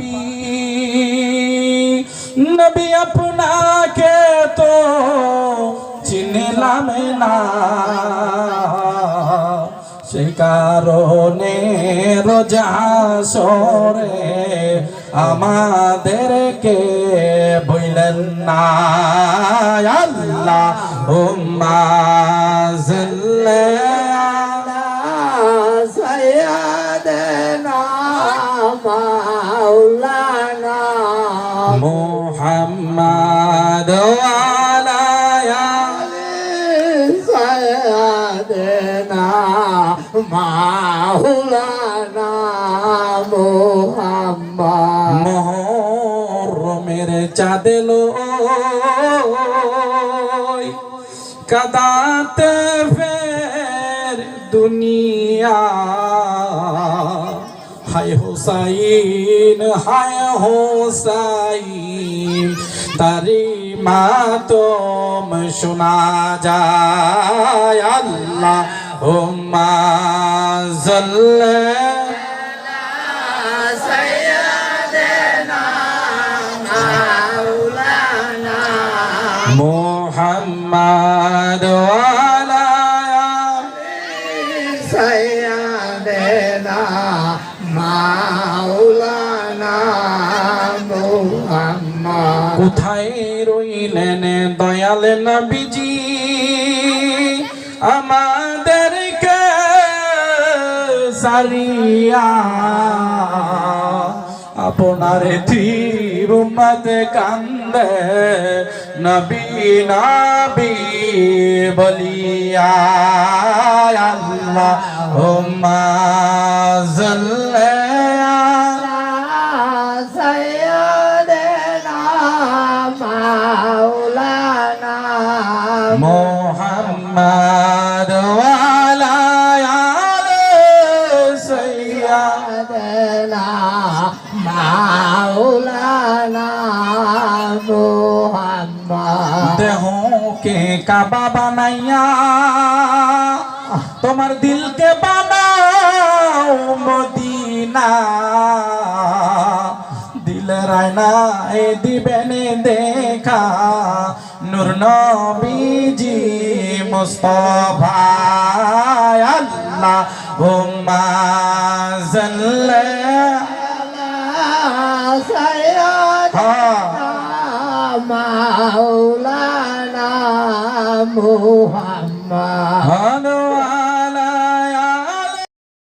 পাপী নবী আপনাকে তো চিনলাম না, সেই কারণে রোজ হাসরে আমাদেরকে বললেন না আল্লাহুম্মা সাল্লি আলা সাইয়্যিদিনা মাওলানা মুহাম্মাদ ওয়া আলা আলি সাইয়্যিদিনা মাওলানা মুহাম্মদ। মুহররমের চাঁদ লই কাদাতে ফের দুনিয়া, হায় হুসাইন হায় হুসাইন তারি মাতম শোনা যায় আল্লাহুম্মা সাল্লি আলা সাইয়্যিদিনা মাওলানা মুহাম্মাদ ওয়া আলা আলি সাইয়্যিদিনা মাওলানা মুহাম্মদ। কোথায় রইলেন দয়াল নবীজি আমাদেরকে সারিয়া, আপনার তীর উম্মত কান্দে নবী নবী বলিয়া আল্লাহুম্মা সাল্লি আলা সাইয়্যিদিনা মাওলানা মুহাম্মাদ ওয়া আলা আলি সাইয়্যিদিনা মাওলানা মুহাম্মদ। দেহকে কাবা বানাইয়া তোমার দিলকে বানাও মদিনা, দিলের আয়নায় দিবেন দেখা নূর নবীজি মুস্তাফা আল্লাহুম্মা সাল্লি আলা সাইয়্যিদিনা মাওলানা মুহাম্মদ।